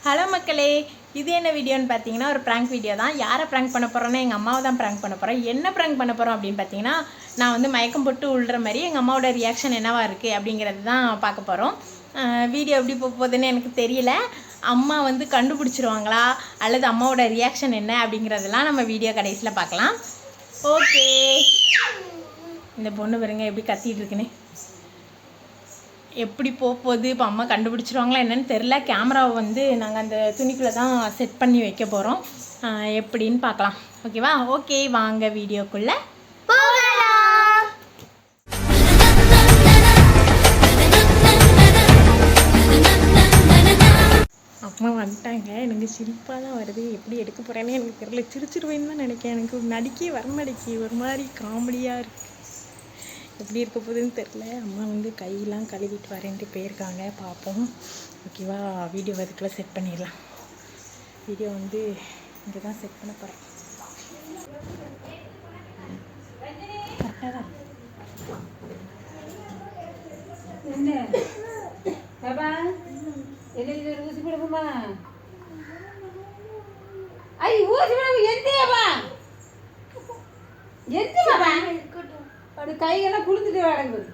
Hello மக்களே, இது என்ன வீடியோன்னு பார்த்தீங்கன்னா ஒரு ப்ராங்க் வீடியோ தான். யாரை ப்ராங்க் பண்ண போகிறோன்னா எங்கள் அம்மாவை தான் ப்ராங்க் பண்ண போகிறோம். என்ன ப்ராங்க் பண்ண போகிறோம் அப்படின்னு பார்த்தீங்கன்னா, நான் வந்து மயக்கம் போட்டு உள்ற மாதிரி எங்கள் அம்மாவோட ரியாக்ஷன் என்னவா இருக்குது அப்படிங்கிறது தான் பார்க்க போகிறோம். வீடியோ எப்படி போகுதுன்னு எனக்கு தெரியல. அம்மா வந்து கண்டுபிடிச்சிருவாங்களா அல்லது அம்மாவோட ரியாக்ஷன் என்ன அப்படிங்கிறதெல்லாம் நம்ம வீடியோ கடைசியில் பார்க்கலாம். ஓகே, இந்த பொண்ணு பாருங்க எப்படி கத்திட்டு இருக்குன்னு. எப்படி போகுது இப்போ அம்மா கண்டுபிடிச்சிருவாங்களா என்னன்னு தெரில. கேமராவை வந்து நாங்கள் அந்த துணிக்குள்ளே தான் செட் பண்ணி வைக்க போகிறோம். எப்படின்னு பார்க்கலாம். ஓகேவா? ஓகே, வாங்க வீடியோக்குள்ளே போகலாம். அம்மா வந்துட்டாங்க. எனக்கு சிரிப்பாக தான் வருது. எப்படி எடுக்க போகிறேன்னு எனக்கு தெரியல. சிரிச்சிருவேன்னு தான் நினைக்கிறேன். எனக்கு நடிக்கே வரமாடிக்கு ஒரு மாதிரி காமெடியாக இருக்குது. எப்படி இருக்க போகுதுன்னு தெரில. அம்மா வந்து கையெல்லாம் கழுவிட்டு வரேன்ட்டு போயிருக்காங்க. பார்ப்போம். ஓகேவா? வீடியோ அதுக்குள்ளே செட் பண்ணிடலாம். வீடியோ வந்து இங்கே தான் செட் பண்ண போகிறேன். கரெக்டாக தான் என்ன பாபா என்ன இது ஊசி போடுமா? ஐ ஊசி போடு எந்தியப்பா எந்தி பாபா அப்படி கையெல்லாம் குளித்துட்டு வாடங்குது.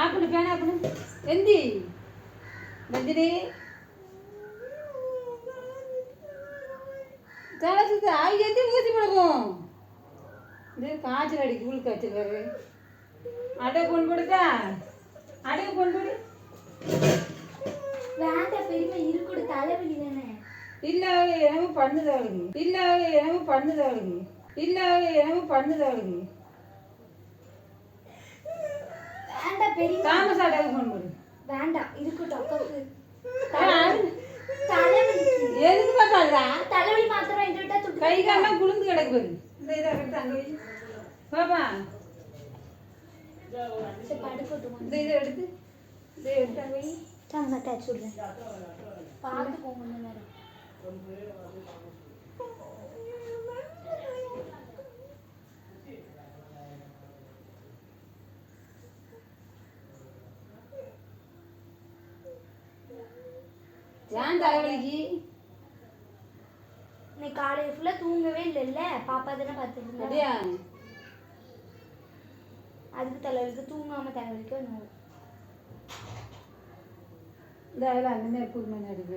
ஆப்பிடு பேனா ஆப்பிடு எந்தி ரஞ்சினி தலைச்சுது. ஐ எந்தி ஊசி போடுவோம். இது காய்ச்சல் அடிக்கு உள் காய்ச்சல் வேறு. அடை கொண்டு கொடுத்தா அடைய கொண்டு கொடு. வேண்டாம் பெரியமா இருக்கோட தலைவலி தானே. இல்லை எனக்கு பண்ணுதாளுங்க. இல்லை எனக்கு பண்ணுதாளுங்க. இல்லை எனக்கு பண்ணுதாளுங்க. வேண்டாம் பெரியமா. தாமஸ் அடைய கொண்டு கொடு. வேண்டாம் இருக்கட்டும். அக்காவுக்கு தலைவலி எதுக்கு பார்த்தாடா? தலைவலி மாத்திரம் என்கிட்ட துட்டு கை காலெல்லாம் குளிந்து கிடக்கு. இந்த இதை எடுத்து அங்கே வை பாப்பா. சரி படுக்கட்டும். இந்த இதை எடுத்து இதை எடுத்து அங்கே வை. சாங்க டச் விடுறேன். பார்த்து போங்க நேரம். ஏன் தலைவலிக்கு? இன்னைக்கு காலையில் ஃபுல்லாக தூங்கவே இல்லைல்ல. பாப்பா தானே பார்த்துட்டு அப்படியா? அதுக்கு தலைவலிக்கு தூங்காமல் தலைவலிக்கு வேணும். இந்த அதில் அந்த மாதிரி புதுமை நடிப்பு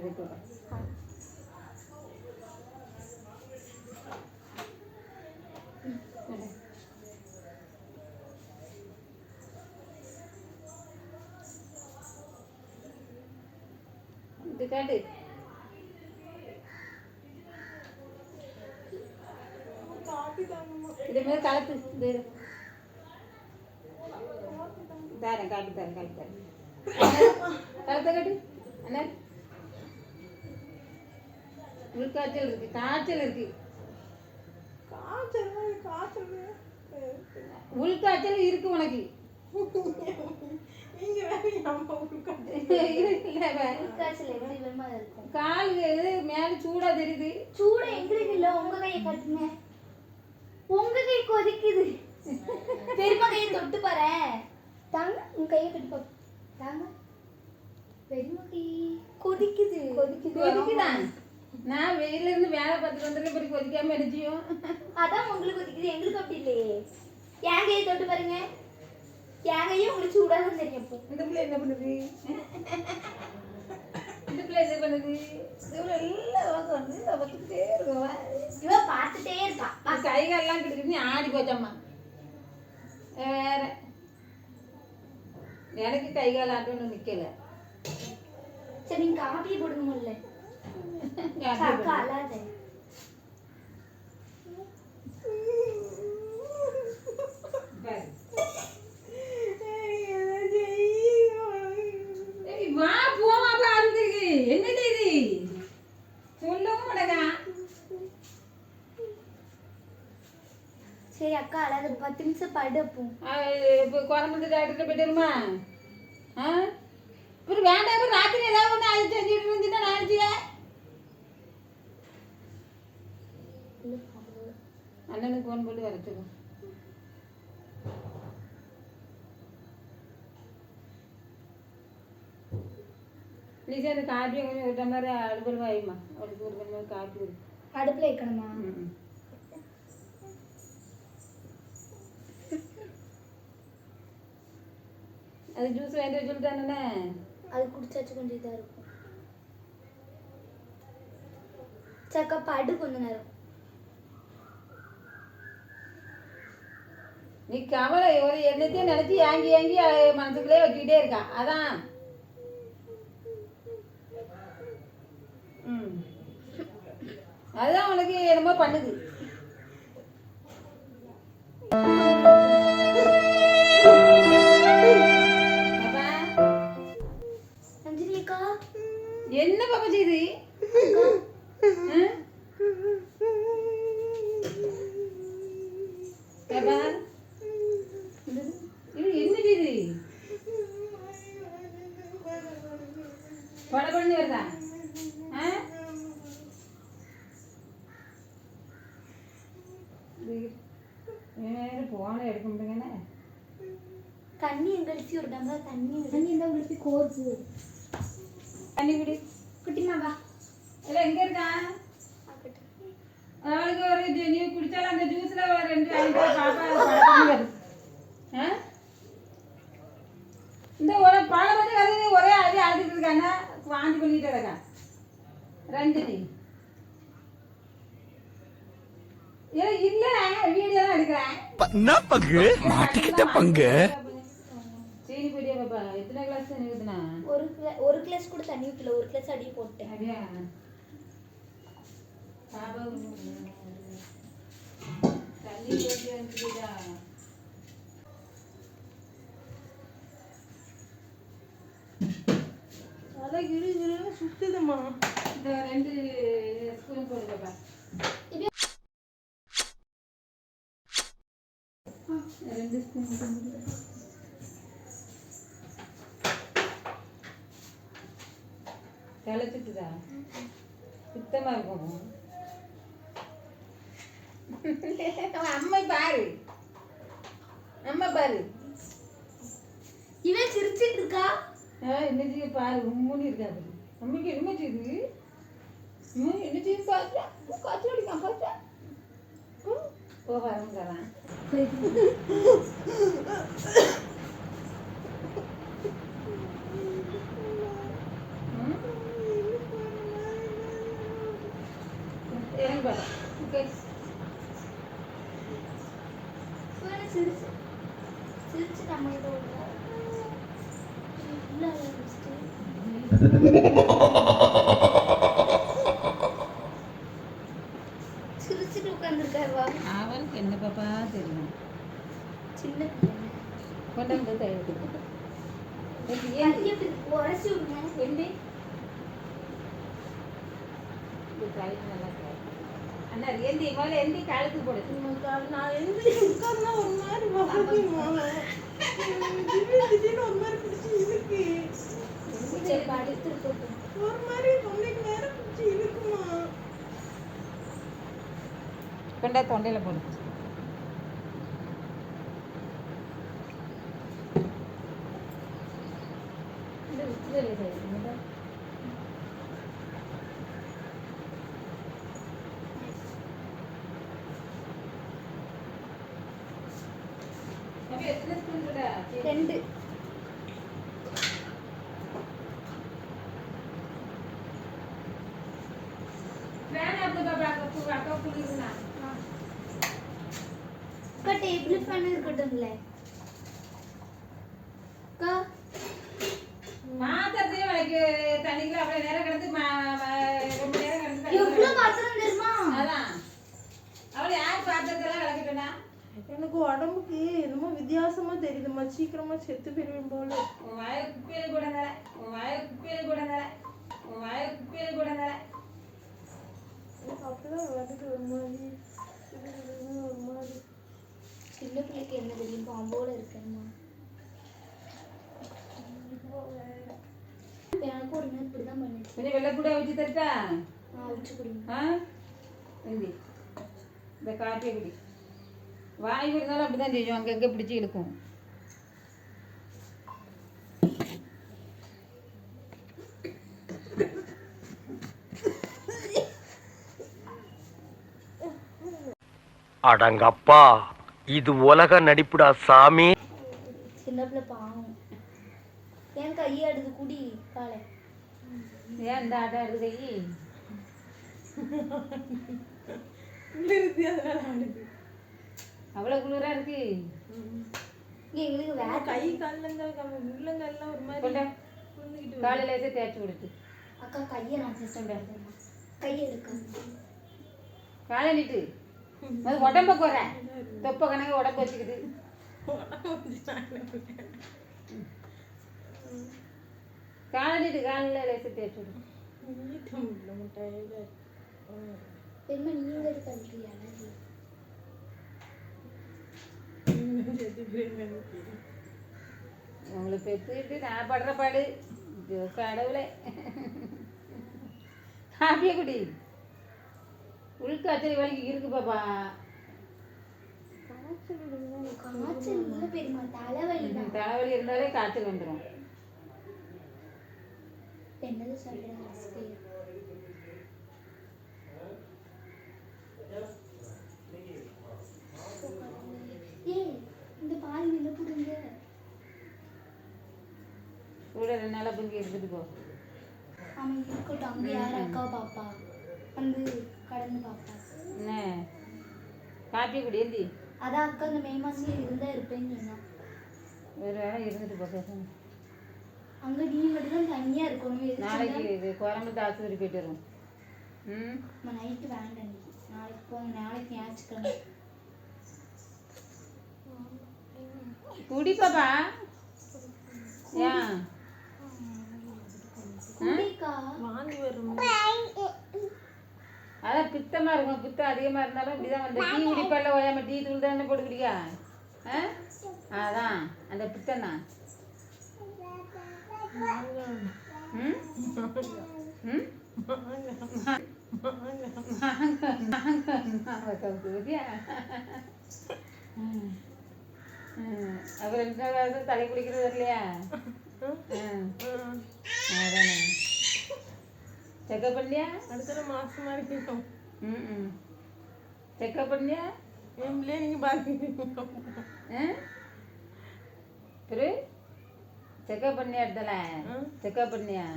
இது காட்டு. இதே மாதிரி கலப்பு தரேன். காட்டு தரேன் காட்டு தரேன். கலத்தை காட்டு அண்ணா. உள்காய்ச்சல் இருக்கு, காய்ச்சல் இருக்கு. உள்காய்ச்சல் இருக்கு உனக்கு. கால் மேல சூடா தெரியுது. சூட எங்களுக்கு இல்ல, உங்க கையை கட்டுங்க. உங்க கை கொதிக்குது. பெரியமா கையை தொட்டு பாரு. தாங்க உங்க கையை கட்டி பாரு. தாங்க பெரியமா கை கொதிக்குது. கொதிக்குதான். நான் வெயில இருந்து வேலை பார்த்துட்டு வந்துருக்கேன். இப்படி கொதிக்காம அடிச்சியும். அதான் உங்களுக்கு கொதிக்குது, எங்களுக்கு அப்படி இல்லையே. என் கையை தொட்டு பாருங்க. என் கையும் உங்களுக்கு சூடாதான் தெரியும். அப்போ இந்த பிள்ளை என்ன பண்ணுது? இந்த பிள்ளை என்ன பண்ணுது? எல்லாம் வந்து பார்த்துக்கிட்டே இருக்கவா. இவ பார்த்துட்டே இருக்கா. கை காலெல்லாம் கிடக்குது. ஆடி போச்சம்மா. வேற எனக்கு கை கால் ஆட்டோன்னு நிக்கல. சரி நீங்க காப்பியை போடுங்க முதல்ல. அக்கா அல்லாத வா போமா பாருங்க. என்னது இது சொல்லவும் மாட்டேங்க. சரி அக்கா அல்லாத 10 நிமிஷம் படுப்போம். இப்போ குழம்பு டாக்டர் போயிட்டுருமா? இப்போ வேண்டாம். இப்போ ராத்திரி ஏதாவது ஒன்று அது செஞ்சுட்டு இருந்துச்சுன்னா நினச்சிய அண்ணனுக்கு ஃபோன் போட்டு வர சொல்லு. ப்ளீஸ் அந்த காப்பியை கொஞ்சம் ஒரு டம்ளர் அடுப்பில் வாயுமா, அவளுக்கு ஒரு டம்ளர் காப்பி கொடு. அடுப்பில் வைக்கணுமா? ம். அது ஜூஸ் வாங்கிட்டு வர சொல்லிட்டானே. அது குடிச்சாச்சு கொஞ்சம் இதாக இருக்கும். சக்கா படு கொஞ்ச நேரம். நீ கவலை ஒரு என்னத்தையும் நினைச்சு ஏங்கி ஏங்கி மனசுக்குள்ளே வச்சுக்கிட்டே இருக்கா, அதான். ம், அதுதான் உனக்கு என்னமோ பண்ணுது. பாப்பா, அஞ்சலி அக்கா, என்ன பாப்பா செய்யுது? பாப்பா, இது என்ன செய்யுது? படபடன்னு வருதா? போன எடுக்க முடியுங்கண்ணே. தண்ணி எங்கடிச்சு ஒரு டம்ளர் தண்ணி இருந்தால் உங்களுக்கு கோர்ப்பு. தண்ணி குடி. குட்டிமா வா. இல்லை எங்கே இருக்கா? அவளுக்கு ஒரு நீ குடிச்சாலும் அந்த ஜூஸ்ல ஒரு 2 வாங்கிட்டு பாப்பா படபடன்னு வருது. இந்த ஒரு பழம் வந்து ஒரே அடி அழுதுட்டு இருக்காங்க, வாந்தி பண்ணிட்டு இருக்கா ரஞ்சினி. இல்ல வீடியோ தான் எடுக்கிறேன். மாட்டிக்கிட்ட பங்கு. சீனி போயிட்டே பாப்பா, எத்தனை கிளாஸ் தண்ணி ஊத்துனா? ஒரு கிளாஸ் கூட தண்ணி ஊற்றல, ஒரு கிளாஸ் அடி போட்டேன். அப்படியா பாப்பா? தண்ணி போட்டு வந்துட்டா. அதான் இரு சுத்துதுமா. இந்த 2 ஸ்பூன் போடு பாப்பா. 2 ஸ்பூன் போடு. தலைச்சுட்டுதா சுத்தமா இருக்கும். அம்மா பாரு, அம்மா பாரு. இவன் சிரிச்சிட்டு இருக்கா. என்ன செய்ய பாரு, உம்முன்னு இருக்காது. அம்மைக்கு என்ன செய்யுது? என்ன செய்யுது பார்த்தா காய்ச்சல் அடிக்காம பார்த்தா போக ஆரம்பிக்கிறான். சிரிச்சு நம்ம இதை சிரிச்சுட்டு உட்காந்துருக்காருவா. அவனுக்கு என்ன பாப்பா தெரியும்? சின்ன கொண்டாந்து தயிர் உரசி விடுங்க. எப்படி தயிர் நல்லா அண்ணா எந்தி முதல்ல எந்தி கழுத்து போடு. நான் எழுதி உட்கார்ந்தா ஒரு மாதிரி திடீர்னு ஒரு மாதிரி பிடிச்சி இருக்கு. சரி படுத்துட்டு ஒரு மாதிரி தொண்டைக்கு வேற பிடிச்சி இருக்குமா. கொண்டா தொண்டையில போடு. இந்த உச்சிலே தயிர் எத்தனை ஸ்பூன் கூட? 2. ஃபேன் ஆஃப் பாப்பா, அக்கா குளிருனா. அக்கா டேபிள் ஃபேன் இருக்கட்டும்ல அக்கா. மாத்திரத்தையும் எனக்கு தண்ணிக்குள்ள அவ்வளோ நேரம் கிடந்து ரொம்ப நேரம் கிடந்து எவ்வளோ பாத்திரம் தெரியுமா? அதான் அவளை யார் பாத்திரத்தெல்லாம் விளக்கிட்டா? எனக்கு உடம்புக்கு என்னமோ வித்தியாசமா தெரியுதுமா, சீக்கிரமா செத்து போயிருவேன் போல. உன் வாய குப்பையில கூட தர, உன் வாய குப்பையில கூட தர, உன் வாய குப்பையில கூட தர. அப்படிதான் விளக்கிட்டு ஒரு மாதிரி ஒரு மாதிரி. சின்ன பிள்ளைக்கு என்ன தெரியும், பாம்போட இருக்கேம்மா. எனக்கு ஒரு நாள் இப்படி தான் பண்ணிச்சு. கொஞ்சம் வெள்ளை கூட வச்சு தரட்டா? வச்சு கொடுங்க. இந்த காப்பியை குடி. வாய் இருந்தாலும் அப்படிதான் செய்யும், அங்கங்கே பிடிச்சி இழுக்கும். அடங்கப்பா, இது உலக நடிப்புடா சாமி. சின்ன பிள்ளை பாவம். என் கையை எடுத்து குடி காலை. ஏன் இந்த ஆட்டம் எடுத்து கை அவ்வளோ குளிராக இருக்கு. எங்களுக்கு வேற கை காலங்கள் உள்ளங்கள்லாம் ஒரு மாதிரி கொண்டா காலையில தேய்ச்சி கொடுத்து அக்கா கையை நான் சிஸ்டம் கையை எடுக்க காலை நீட்டு அது உடம்ப குறை தொப்பை கணக்கு உடம்பு வச்சுக்குது. காலை நீட்டு காலையில் லேசை தேய்ச்சி விடு. பெருமை நீங்க இருக்கியா உங்களை பெற்றுக்கிட்டு நான் படுற பாடு கடவுளே. காப்பிய குடி. உள்காய்ச்சல் வலிக்கு இருக்கு பாப்பா. காய்ச்சல் இல்லை பெருமா, தலைவலி தான். தலைவலி இருந்தாலே காய்ச்சல் வந்துடும். என்னது சொல்றேன் இந்த பால் நில புடுங்க கூட 2 நாளாக பொங்கி எடுத்துட்டு போ. அவன் இருக்கட்டும். அங்க யார் அக்கா பாப்பா வந்து கடந்து பாப்பா என்ன காப்பிய குடி ஏந்தி. அதான் அக்கா இந்த மே மாசத்துல இருந்தா இருப்பேன்னு சொன்னான். ஒரு வேளை இருந்துட்டு போ பேசாம. அங்க நீ மட்டும் தான் தனியா இருக்கணும். நாளைக்கு இது கோரம்பத்து ஆஸ்பத்திரி போயிட்டு வரும். நைட்டு வேண்டாம், நாளைக்கு போங்க. நாளைக்கு ஞாயிற்றுக்கிழமை குடி பாப்பா. ஏன் குடிக்கா வாந்தி வரும். அதான் பித்தமாக இருக்கும். பித்தம் அதிகமாக இருந்தாலும் இப்படிதான் வந்து டீ குடிப்பால ஓயாம டீ தூள் தானே போட்டு குடிக்கா. அதான் அந்த பித்தம் தான். ம் ம் அப்புறம் 2 தலை குளிக்கிறது இல்லையா? அதானே செக்கப் பண்ணியா? அடுத்த மாசமா இருக்கணும். செக்கப் பண்ணியா? எம்லே நீங்க பாருங்க. பிரு செக்கப் பண்ணியா? எடுத்தல செக்கப் பண்ணியா?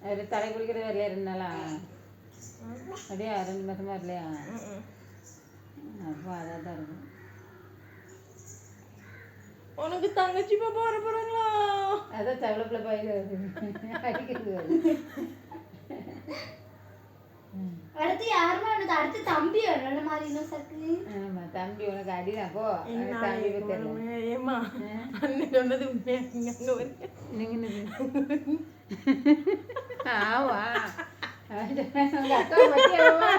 அது தலை குளிக்கிறது வரலையா 2 நாளா? அப்படியா 2 மாசமா வரலையா? அப்போ அதான் தான் இருக்கும். உனக்கு தங்கச்சி பாப்பா வர போறாங்களா? அதான் தவளப்பில் பாயில் அடிக்கிறது. அடுத்து யாருமே எனக்கு அடுத்து தம்பி வர மாதிரி இன்னும் சக்கு. ஆமாம் தம்பி உனக்கு அடிதான் போ. தம்பி தெரியல. ஏமா அண்ணன் சொன்னது உண்மையா? அங்கே வருங்க நீங்கள் ஆவா உங்கள் அக்கா பற்றியாவா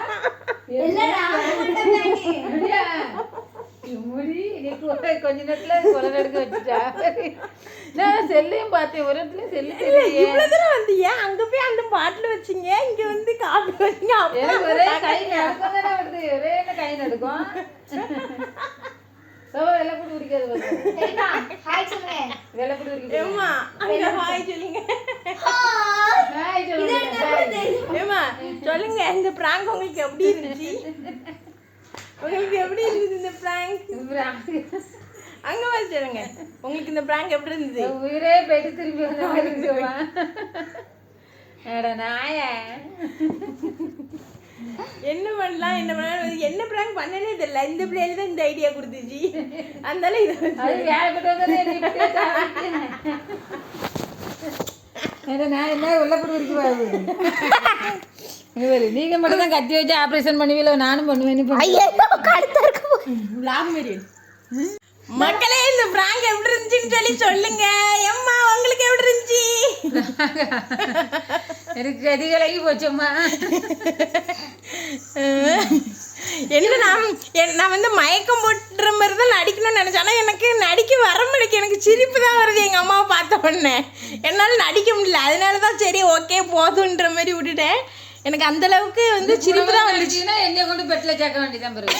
முடி கொஞ்ச நேரத்தில் கொலை எடுக்க வச்சுட்டா. நான் செல்லையும் பார்த்தேன். ஒரு இடத்துல செல்லு வந்தீங்க. அங்க போய் அந்த பாட்டில் வச்சிங்க, இங்க வந்து காப்பி வச்சிங்க. எனக்கு ஒரே கை நடுக்கம் தானே வருது. ஒரே கை நடுக்கும். வெள்ளப்பூடி உரிக்காது. வெள்ளப்பூடி உரிக்க ஏமா அங்க ஹாய் சொல்லுங்க. ஏமா சொல்லுங்க, இந்த பிராங்க் உங்களுக்கு எப்படி இருந்துச்சு? உங்களுக்கு எப்படி இருந்தது இந்த பிராங்க்? அங்க வந்து சொல்லுங்க, உங்களுக்கு இந்த பிராங்க் எப்படி இருந்தது? உயிரே போயிட்டு திரும்பி வந்த மாதிரி இருக்குமா? நாய என்ன பண்ணலாம் என்ன பண்ணலாம் என்ன பிராங்க் பண்ணனே தெரியல. இந்த பிள்ளையில தான் இந்த ஐடியா கொடுத்துச்சு. அதனால இது நான் என்ன வெள்ளப்படி இருக்கு. நீங்க மட்டும் தான் கத்தி வச்சு ஆப்ரேஷன் பண்ணுவீங்களோ? நானும் பண்ணுவேன். மக்களே இந்த பிராங்க் எப்படி இருந்துச்சுன்னு சொல்லி சொல்லுங்க. ஏம்மா உங்களுக்கு எப்படி இருந்துச்சு? எனக்கு கதிகளாகி போச்சோம்மா. என்ன நான் வந்து மயக்கம் போட்டுற மாதிரி தான் நடிக்கணும்னு நினச்சேன். ஆனால் எனக்கு நடிக்க வர முடியல. எனக்கு சிரிப்பு தான் வருது எங்கள் அம்மாவை பார்த்த உடனே. என்னால் நடிக்க முடியல. அதனால தான் சரி ஓகே போதுன்ற மாதிரி விட்டுட்டேன். எனக்கு அந்த அளவுக்கு வந்து சிரிப்பு தான் வந்துச்சுன்னா என்னைய கொண்டு பெட்டில் சேர்க்க வேண்டியதான் பிறகு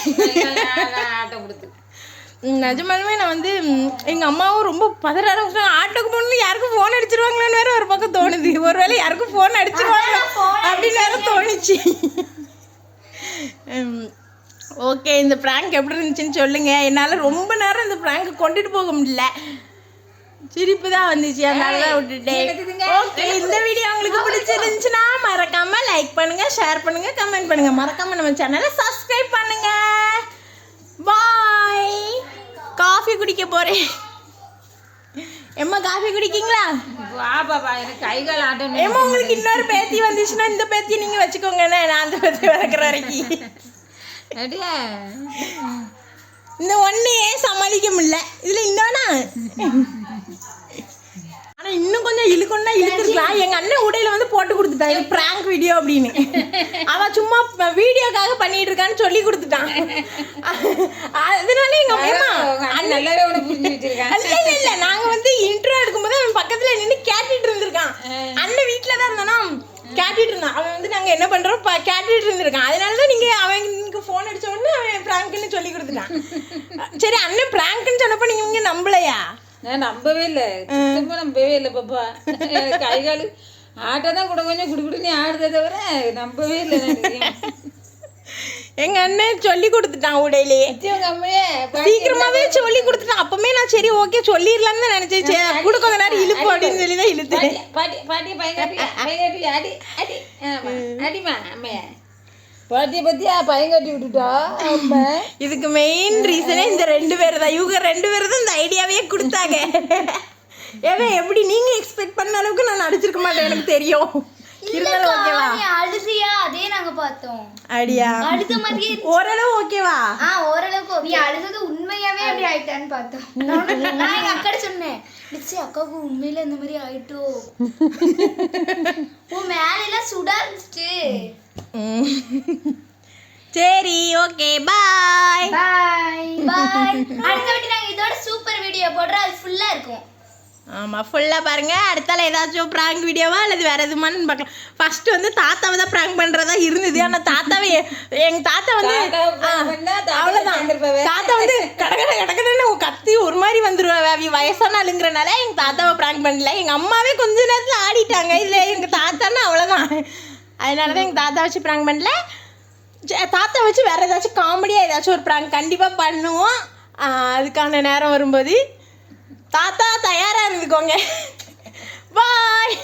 ஆட்டை கொடுத்து. நிஜமாலுமே நான் வந்து எங்கள் அம்மாவும் ரொம்ப பதறாரு. ஆட்டோக்கு போகணுன்னு யாருக்கும் ஃபோன் அடிச்சிருவாங்களான்னு வேற ஒரு பக்கம் தோணுது. ஒருவேளை யாருக்கும் ஃபோன் அடிச்சிருவாங்க அப்படின்னு வேற தோணுச்சு. ஓகே, இந்த ப்ராங்க் எப்படி இருந்துச்சுன்னு சொல்லுங்கள். என்னால் ரொம்ப நேரம் இந்த ப்ராங்க் கொண்டுட்டு போக முடியல, சிரிப்பு தான் வந்துச்சு, அதனால தான் விட்டுட்டேன். ஓகே, இந்த வீடியோ உங்களுக்கு பிடிச்சிருந்துச்சுன்னா மறக்காம லைக் பண்ணுங்க, ஷேர் பண்ணுங்க, கமெண்ட் பண்ணுங்க. மறக்காம நம்ம சேனலை சப்ஸ்கிரைப் பண்ணுங்க. பாய். காஃபி குடிக்க போறேன். எம்மா காஃபி குடிக்கீங்களா? வா பாப்பா, எனக்கு கை கால் ஆட்டம். ஏம்மா உங்களுக்கு இன்னொரு பேத்தி வந்துச்சுன்னா இந்த பேத்தியை நீங்க வச்சுக்கோங்கண்ணே, நான் அந்த பேத்தி வளர்க்குற வரைக்கும். அடியா இந்த ஒன்னையே சமாளிக்க முடியல, இதுல இன்னொன்னா ஆனா இன்னும் கொஞ்சம் இழுக்கணும்னா இழுத்துருக்கலாம். எங்க அண்ணன் உடையில வந்து போட்டு கொடுத்துட்டான், இது பிராங்க் வீடியோ அப்படின்னு. அவன் சும்மா வீடியோக்காக பண்ணிட்டு இருக்கான்னு சொல்லி கொடுத்துட்டான். அதனால எங்க அம்மா நல்லாவே உனக்கு புரிஞ்சு வச்சிருக்கேன். இல்ல நாங்க வந்து இன்ட்ரோ எடுக்கும்போது அவன் பக்கத்துல நின்று கேட்டுட்டு இருந்திருக்கான். அண்ணன் வீட்டுல தான் இருந்தானா, கேட்டுட்டு இருந்தான். அவன் வந்து நாங்க என்ன பண்றோம் கேட்டுட்டு இருந்திருக்கான். அதனாலதான் நீங்க அவனுக்கு போன் அடிச்ச உடனே அவன் பிராங்க்னு சொல்லி கொடுத்துட்டான். சரி, அண்ணன் பிராங்க்னு சொன்னப்ப நீங்க நம்பலையா? நான் நம்பவே இல்லை, சுத்தமா நம்பவே இல்லை பாப்பா. எனக்கு கை கால் ஆட்டம் தான் கூட கொஞ்சம் குடுக்குடுன்னு ஆடுறத தவிர நம்பவே இல்லை. எங்க அண்ணன் சொல்லி கொடுத்துட்டான் உடையிலேயே, உங்க அம்மையே சீக்கிரமாவே சொல்லி கொடுத்துட்டான். அப்பமே நான் சரி ஓகே சொல்லிடலான்னு தான் நினைச்சேன். கூட கொஞ்ச நேரம் இழுப்பு அப்படின்னு சொல்லி தான் இழுத்தேன். பாட்டி பாட்டி பயங்காட்டி அடி அடி அடிமா அம்மைய பாட்டியை பத்தியா பயங்காட்டி விட்டுட்டா அம்மா. இதுக்கு மெயின் ரீசனே இந்த 2 பேர் தான். இவங்க 2 பேர் தான் இந்த ஐடியாவே கொடுத்தாங்க. ஏவே எப்படி நீங்க எக்ஸ்பெக்ட் பண்ண அளவுக்கு நான் நடிச்சிருக்க மாட்டேன், எனக்கு தெரியும். இருந்தாலும் ஓகேவா? நீ அழுதியா? அதே நாங்க பார்த்தோம். அடியா அழுத மாதிரியே ஓரளவு ஓகேவா? ஓரளவுக்கு. நீ அழுதது உண்மையாவே அப்படி ஆயிட்டான்னு பார்த்தோம். நான் எங்க அக்கா சொன்னேன், அக்காவுக்கு உண்மையில இந்த மாதிரி ஆயிட்டோ, உன் மேல எல்லாம் சுடா இருந்துச்சு. சரி, ஓகே, பாய் பாய் பாய். அடுத்த வாட்டி நாங்க இதோட சூப்பர் வீடியோ போடுறோம், அது ஃபுல்லா இருக்கும். ஆமாம், ஃபுல்லாக பாருங்கள். அடுத்தால ஏதாச்சும் ப்ராங்க் வீடியோவா அல்லது வேறு எதுமான்னு பார்க்கலாம். ஃபஸ்ட்டு வந்து தாத்தாவை தான் ப்ராங்க் பண்ணுறதா இருந்தது. ஆனால் தாத்தாவை எங்கள் தாத்தா வந்து அவ்வளோதான். தாத்தா வந்து கடற்கடன்னு கத்தி ஒரு மாதிரி வந்துடுவா. வயசான ஆளுங்கிறனால எங்கள் தாத்தாவை ப்ராங்க் பண்ணல. எங்கள் அம்மாவே கொஞ்ச நேரத்தில் ஆடிட்டாங்க. இதில் எங்கள் தாத்தான்னா அவ்வளோதான். அதனால தான் எங்கள் தாத்தா வச்சு ப்ராங்க் பண்ணல. தாத்தா வச்சு வேறு ஏதாச்சும் காமெடியாக ஏதாச்சும் ஒரு ப்ராங்க் கண்டிப்பாக பண்ணுவோம். அதுக்கான நேரம் வரும்போது தாத்தா தயாரா இருந்துக்கோங்க. பாய்.